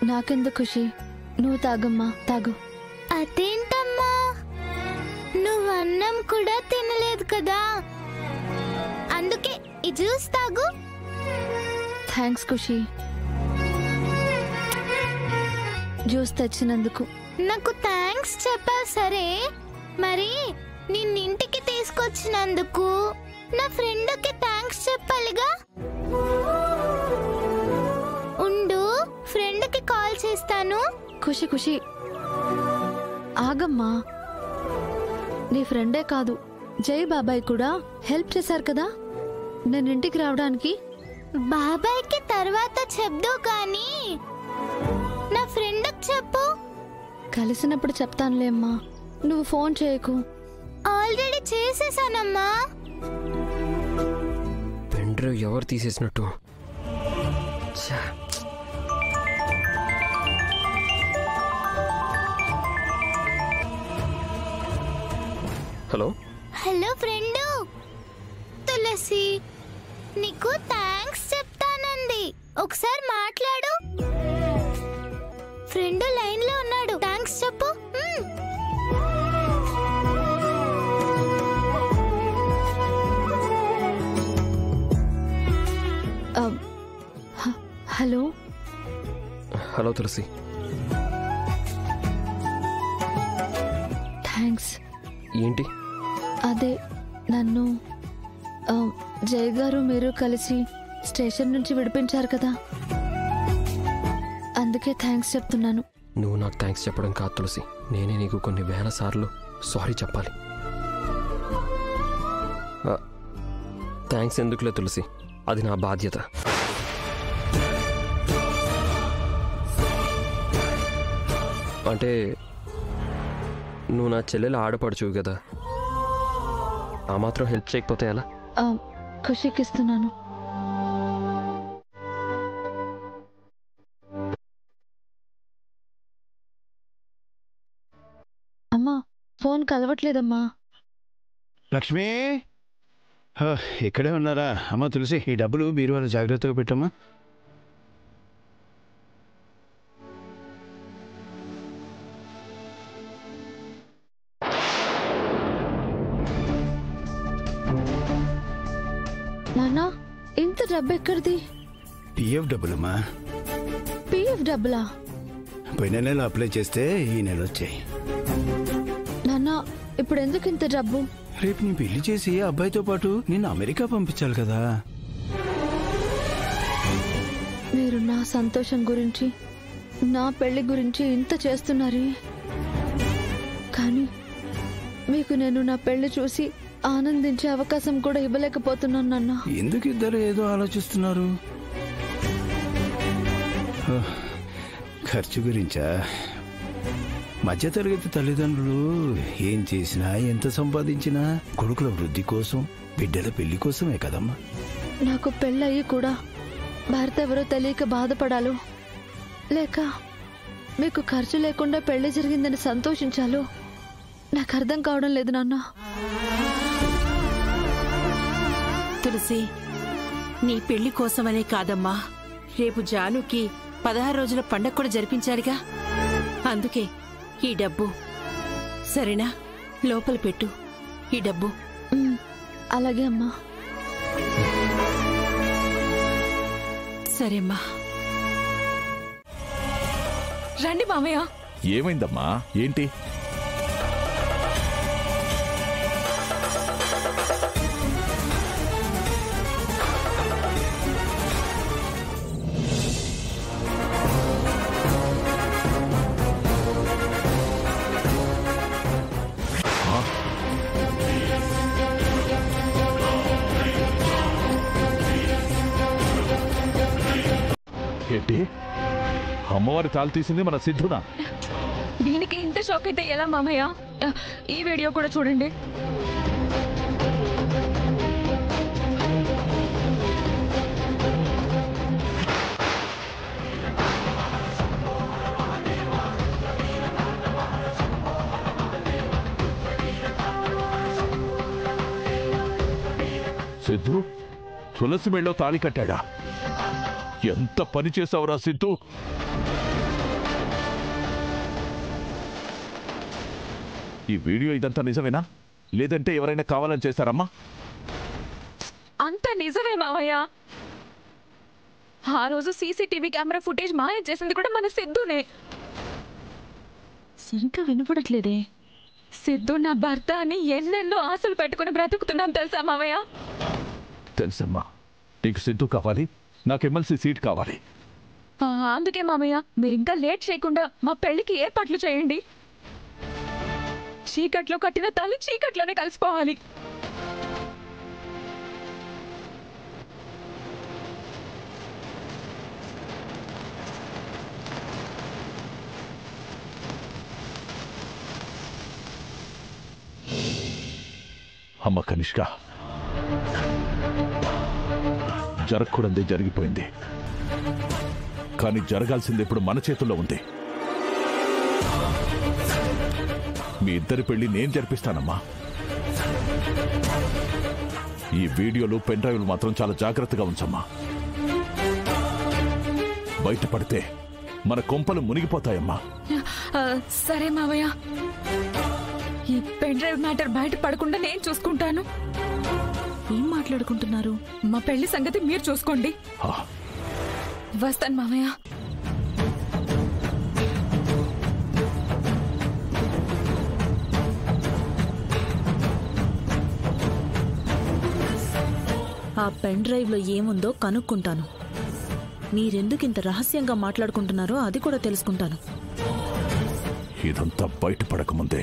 నాకెందుకు ఖుషి, నువ్వు తాగమ్మా, తాగు. అదేంటమ్మా, నువ్వు అన్నం కూడా తినలేదు కదా, అందుకే ఈ జ్యూస్ తాగు. థ్యాంక్స్ ఖుషి, జ్యూస్ తెచ్చినందుకు. నాకు థ్యాంక్స్ చెప్పావు సరే, మరి నిన్నింటికి తీసుకొచ్చినందుకు నా ఫ్రెండ్కి థ్యాంక్స్ చెప్పాలిగా. ఉండు, ఫ్రెండ్కి కాల్ చేస్తాను. ఖుషి ఖుషి ఆగమ్మా, నీ ఫ్రెండే కాదు జై బాబాయ్ కూడా హెల్ప్ చేశారు కదా నేను ఇంటికి రావడానికి. బాబాయ్కి తర్వాత చెప్దు కానీ నా ఫ్రెండ్కి చెప్పు. కలిసినప్పుడు చెప్తానులే అమ్మా, నువ్వు ఫోన్ చేయకు. ఆల్రెడీ చేసేసానమ్మా. పెన్ డ్రైవ్ ఎవరు తీసేసినట్టు. హలో హలో ఫ్రెండు, తులసి నీకు థ్యాంక్స్ చెప్తానంది, ఒకసారి మాట్లాడు. ఫ్రెండ్ లైన్ లో ఉన్నాడు, థ్యాంక్స్ చెప్పు. హలో హలో తులసి. థ్యాంక్స్. ఏంటి? అదే నన్ను జయ్ గారు మీరు కలిసి స్టేషన్ నుంచి విడిపించారు కదా, అందుకే థ్యాంక్స్ చెప్తున్నాను. నువ్వు నాకు థ్యాంక్స్ చెప్పడం కాదు తులసి, నేనే నీకు కొన్ని వేల సార్లు సారీ చెప్పాలి. థ్యాంక్స్ ఎందుకులే తులసి, అది నా బాధ్యత. అంటే నువ్వు నా చెల్లెలు ఆడపడుచువు కదా, ఆ మాత్రం హెల్ప్ చేయకపోతే ఎలా? ఖుషికి ఇస్తున్నాను. అమ్మా ఫోన్ కలవట్లేదమ్మా. లక్ష్మి ఇక్కడే ఉన్నారా? అమ్మ తులసి, ఈ డబ్బులు మీరు వాళ్ళు జాగ్రత్తగా పెట్టమ్మా. నాన్నా ఇంత డబ్బు ఎక్కడిది? పిఎఫ్ డబ్బులమ్మా. పిఎఫ్ డబ్బులా? పోయిన నెల అప్లై చేస్తే ఈ నెల వచ్చాయి. నాన్నా ఇప్పుడు ఎందుకు ఇంత డబ్బు? రేపు నీ పెళ్లి చేసి అబ్బాయితో పాటు నిన్ను అమెరికా పంపించాలి కదా. మీరు నా సంతోషం గురించి, నా పెళ్లి గురించి ఇంత చేస్తున్నారే, కానీ మీకు నేను నా పెళ్లి చూసి ఆనందించే అవకాశం కూడా ఇవ్వలేకపోతున్నాను నాన్న. ఎందుకు ఇద్దరు ఏదో ఆలోచిస్తున్నారు? ఖర్చు గురించా? మధ్యతరగతి తల్లిదండ్రులు ఏం చేసినా ఎంత సంపాదించినా కొడుకుల వృద్ధి కోసం, బిడ్డల పెళ్లి కోసమే కదమ్మా. నాకు పెళ్ళయి కూడా భర్త ఎవరో తెలియక బాధపడాలో, లేక మీకు ఖర్చు లేకుండా పెళ్లి జరిగిందని సంతోషించాలో నాకు అర్థం కావడం లేదు నాన్న. తులసి, నీ పెళ్లి కోసమనే కాదమ్మా, రేపు జానుకి 16 రోజుల పండగ కూడా జరిపించాలిగా, అందుకే ఈ డబ్బు. సరేనా, లోపల పెట్టు ఈ డబ్బు. అలాగే అమ్మా. సరేమ్మా. రండి మామయ్య. ఏమైందమ్మా? ఏంటి? ఏంటి? అమ్మవారి తాళి తీసింది మన సిద్ధునా? దీనికి ఇంత షాక్ అయితే ఎలా మామయ్య? ఈ వీడియో కూడా చూడండి. సిద్ధు తులసి మెళ్ళో తాళి కట్టాడా? ఎంత పని చేసావురా సిద్ధు? ఈ వీడియో ఇదంతా నిజమేనా, లేదంటే ఎవరైనా కావాలని చేశారమ్మా? అంత నిజమే మావయ్య. ఆ రోజు సీసీటీవీ కెమెరా ఫుటేజ్ మాయ చేసింది కూడా మన సిద్ధునే. ఇంకా వినపడట్లేదే. సిద్ధు నా భర్త అని ఎన్నెన్నో ఆశలు పెట్టుకుని బ్రతుకుతున్నాం తెలుసా మావయ్య? తెలుసమ్మా, నీకు సిద్ధు కావాలి, నాకు ఎమ్మెల్సీ సీట్ కావాలి. అందుకే మామయ్య మీరు ఇంకా లేట్ చేయకుండా మా పెళ్లికి ఏర్పాట్లు చేయండి. చీకట్లో కట్టిన తల్లి చీకట్లోనే కలిసిపోవాలి. అమ్మ కనిష్క, జరగకూడదే జరిగిపోయింది, కానీ జరగాల్సింది ఇప్పుడు మన చేతుల్లో ఉంది. మీ ఇద్దరి పెళ్లి నేను జరిపిస్తానమ్మా. ఈ వీడియోలు పెన్ డ్రైవ్లు మాత్రం చాలా జాగ్రత్తగా ఉంచమ్మా. బయటపడితే మన కొంపలు మునిగిపోతాయమ్మా. సరే మావయ్య, ఈ పెన్ డ్రైవ్ మ్యాటర్ బయట పడకుండా నేను చూసుకుంటాను. ఏం మాట్లాడుకుంటున్నారు? మా పెళ్లి సంగతి మీరు చూసుకోండి. వస్తాను మావయ్య. ఆ పెన్ డ్రైవ్లో ఏముందో కనుక్కుంటాను. మీరెందుకు ఇంత రహస్యంగా మాట్లాడుకుంటున్నారో అది కూడా తెలుసుకుంటాను. ఇదంతా బయటపడకముందే